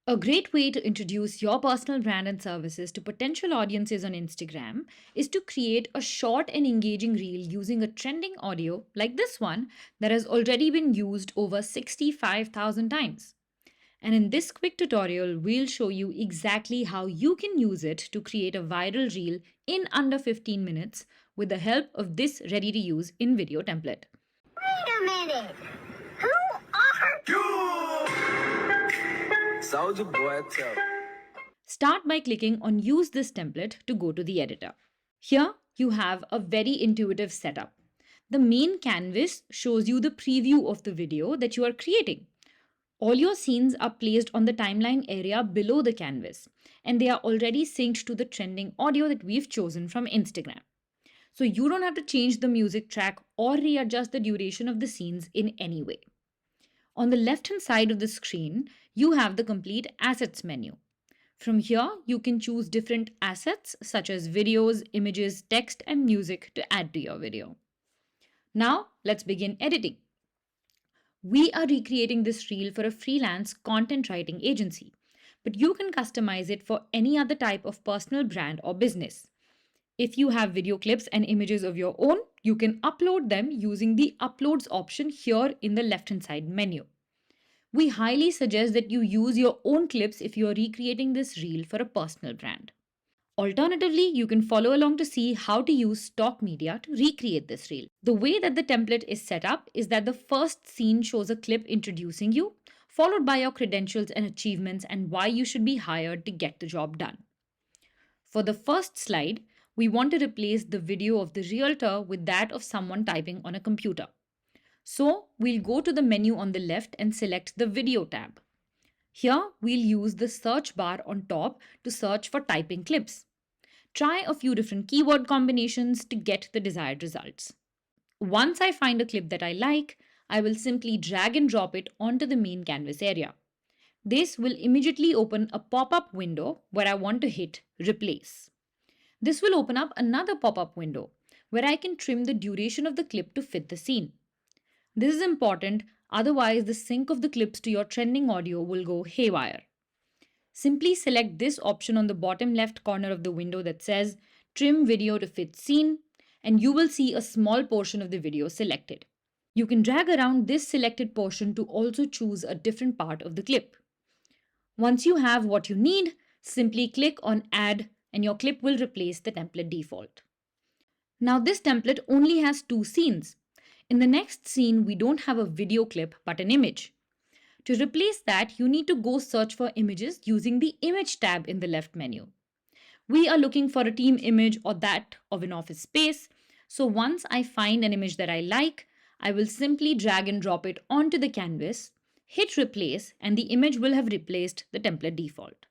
A great way to introduce your personal brand and services to potential audiences on Instagram is to create a short and engaging reel using a trending audio like this one that has already been used over 65,000 times. And in this quick tutorial, we'll show you exactly how you can use it to create a viral reel in under 15 minutes with the help of this ready to use InVideo template. Wait a minute. Who are you? Soldier Boy, tell. Start by clicking on Use this template to go to the editor. Here you have a very intuitive setup. The main canvas shows you the preview of the video that you are creating. All your scenes are placed on the timeline area below the canvas, and they are already synced to the trending audio that we've chosen from Instagram. So you don't have to change the music track or readjust the duration of the scenes in any way. On the left hand side of the screen, you have the complete assets menu. From here, you can choose different assets such as videos, images, text, and music to add to your video. Now, let's begin editing. We are recreating this reel for a freelance content writing agency, but you can customize it for any other type of personal brand or business. If you have video clips and images of your own, you can upload them using the Uploads option here in the left-hand side menu. We highly suggest that you use your own clips if you are recreating this reel for a personal brand. Alternatively, you can follow along to see how to use stock media to recreate this reel. The way that the template is set up is that the first scene shows a clip introducing you, followed by your credentials and achievements and why you should be hired to get the job done. For the first slide, we want to replace the video of the realtor with that of someone typing on a computer. So we'll go to the menu on the left and select the video tab. Here we'll use the search bar on top to search for typing clips. Try a few different keyword combinations to get the desired results. Once I find a clip that I like, I will simply drag and drop it onto the main canvas area. This will immediately open a pop-up window where I want to hit replace. This will open up another pop-up window where I can trim the duration of the clip to fit the scene. This is important, otherwise the sync of the clips to your trending audio will go haywire. Simply select this option on the bottom left corner of the window that says Trim Video to Fit Scene, and you will see a small portion of the video selected. You can drag around this selected portion to also choose a different part of the clip. Once you have what you need, simply click on Add and your clip will replace the template default. Now this template only has two scenes. In the next scene, we don't have a video clip but an image. To replace that, you need to go search for images using the Image tab in the left menu. We are looking for a team image or that of an office space. So once I find an image that I like, I will simply drag and drop it onto the canvas, hit replace, and the image will have replaced the template default.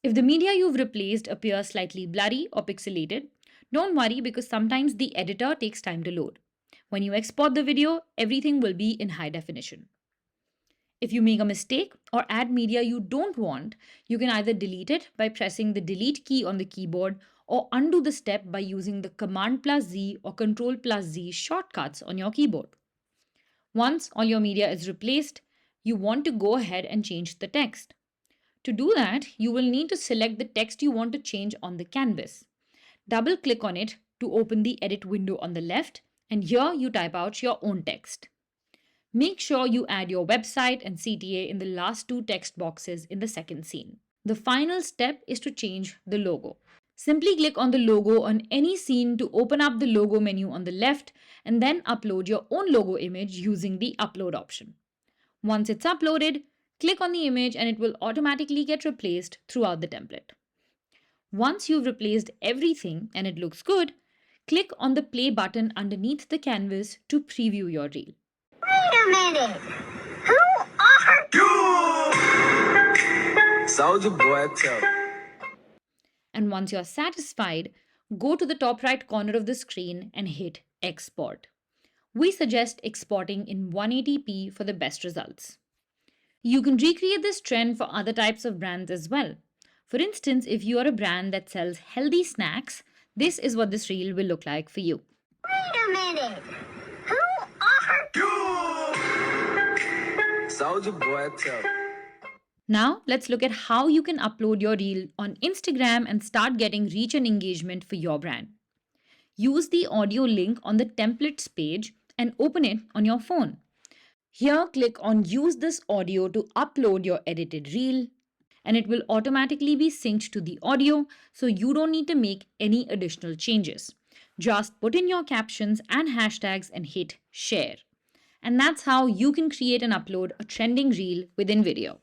If the media you've replaced appears slightly blurry or pixelated, don't worry because sometimes the editor takes time to load. When you export the video, everything will be in high definition. If you make a mistake or add media you don't want, you can either delete it by pressing the delete key on the keyboard or undo the step by using the Command plus Z or Control plus Z shortcuts on your keyboard. Once all your media is replaced, you want to go ahead and change the text. To do that, you will need to select the text you want to change on the canvas. Double-click on it to open the edit window on the left, and here you type out your own text. Make sure you add your website and CTA in the last two text boxes in the second scene. The final step is to change the logo. Simply click on the logo on any scene to open up the logo menu on the left and then upload your own logo image using the upload option. Once it's uploaded, click on the image and it will automatically get replaced throughout the template. Once you've replaced everything and it looks good, click on the play button underneath the canvas to preview your reel. Wait a minute. Who are you? Soldier Boy, tell. And once you're satisfied, go to the top right corner of the screen and hit Export. We suggest exporting in 180p for the best results. You can recreate this trend for other types of brands as well. For instance, if you are a brand that sells healthy snacks, this is what this reel will look like for you. Wait a minute. Who are you? Soldier Boy, tell. Now, let's look at how you can upload your reel on Instagram and start getting reach and engagement for your brand. Use the audio link on the templates page and open it on your phone. Here, click on Use this audio to upload your edited reel, and it will automatically be synced to the audio, so you don't need to make any additional changes. Just put in your captions and hashtags and hit share. And that's how you can create and upload a trending reel within video.